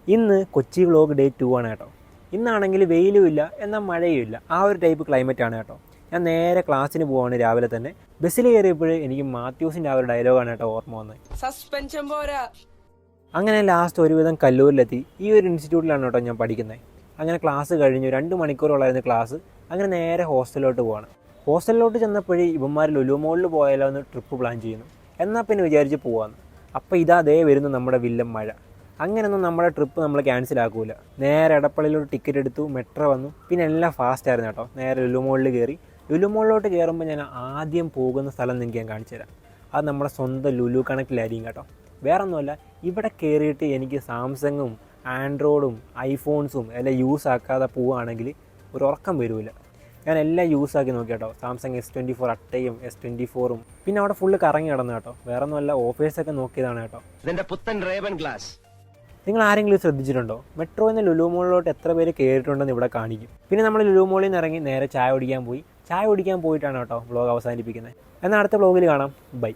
ഇന്ന് Kochi vlog day 2 ആണ് കേട്ടോ. ഇന്നാണെങ്കിൽ വെയിലും ഇല്ല എന്നാൽ മഴയും ഇല്ല, ആ ഒരു ടൈപ്പ് ക്ലൈമറ്റ് ആണ് കേട്ടോ. ഞാൻ നേരെ ക്ലാസ്സിന് പോവാണ്. രാവിലെ തന്നെ ബസ്സിൽ കയറിയപ്പോഴേ എനിക്ക് മാത്യൂസിൻ്റെ ആ ഒരു ഡയലോഗാണ് കേട്ടോ ഓർമ്മ വന്നത്. സസ്പെൻഷൻ പോരാ. അങ്ങനെ ലാസ്റ്റ് ഒരുവിധം കല്ലൂരിലെത്തി. ഈ ഒരു ഇൻസ്റ്റിറ്റ്യൂട്ടിലാണ് കേട്ടോ ഞാൻ പഠിക്കുന്നത്. അങ്ങനെ ക്ലാസ് കഴിഞ്ഞു, 2 മണിക്കൂറുള്ളായിരുന്നു ക്ലാസ്. അങ്ങനെ നേരെ ഹോസ്റ്റലിലോട്ട് പോവാണ്. ഹോസ്റ്റലിലോട്ട് ചെന്നപ്പോഴേ ഇവന്മാർ ലുലു മോളിൽ പോയാലോ എന്ന് ട്രിപ്പ് പ്ലാൻ ചെയ്യുന്നു. എന്നാൽ പിന്നെ വിചാരിച്ച് പോവാന്ന്. അപ്പോൾ ഇതേ വരുന്നു നമ്മുടെ വില്ലൻ മഴ. അങ്ങനെയൊന്നും നമ്മുടെ ട്രിപ്പ് നമ്മൾ ക്യാൻസൽ ആക്കൂല. നേരെ എടപ്പള്ളിയിലോട്ട് ടിക്കറ്റ് എടുത്തു, മെട്രോ വന്നു. പിന്നെ എല്ലാം ഫാസ്റ്റ് ആയിരുന്നു കേട്ടോ. നേരെ ലുലു മോളിൽ കയറി. ലുലു മോളിലോട്ട് കയറുമ്പോൾ ഞാൻ ആദ്യം പോകുന്ന സ്ഥലം നിങ്ങൾക്ക് ഞാൻ കാണിച്ചു തരാം. അത് നമ്മുടെ സ്വന്തം ലുലു കണക്റ്റിലായിരിക്കും കേട്ടോ. വേറെ ഒന്നുമല്ല, ഇവിടെ കയറിയിട്ട് എനിക്ക് സാംസങ്ങും ആൻഡ്രോയിഡും ഐഫോൺസും എല്ലാം യൂസ് ആക്കാതെ പോവുകയാണെങ്കിൽ ഒരു ഉറക്കം വരില്ല. ഞാൻ എല്ലാം യൂസ് ആക്കി നോക്കി കേട്ടോ. സാംസങ് S24 അട്ടയും S24ഉം പിന്നെ അവിടെ ഫുള്ള് കറങ്ങി കിടന്നു കേട്ടോ. വേറെ ഒന്നുമല്ല, ഓഫേഴ്സൊക്കെ നോക്കിയതാണ് കേട്ടോ. ഇതിന്റെ പുത്തൻ റേവൻ ഗ്ലാസ് നിങ്ങൾ ആരെങ്കിലും ശ്രദ്ധിച്ചിട്ടുണ്ടോ? മെട്രോയിൽ നിന്ന് ലുലു മോളിലോട്ട് എത്ര പേര് കയറിയിട്ടുണ്ടെന്ന് ഇവിടെ കാണിക്കും. പിന്നെ നമ്മൾ ലുലു മോളിൽ നിന്ന് ഇറങ്ങി നേരെ ചായ കുടിക്കാൻ പോയി. ചായ കുടിക്കാൻ പോയിട്ടാണ് കേട്ടോ വ്ളോഗ് അവസാനിപ്പിക്കുന്നത്. എന്നാൽ അടുത്ത വ്ളോഗിൽ കാണാം. ബൈ.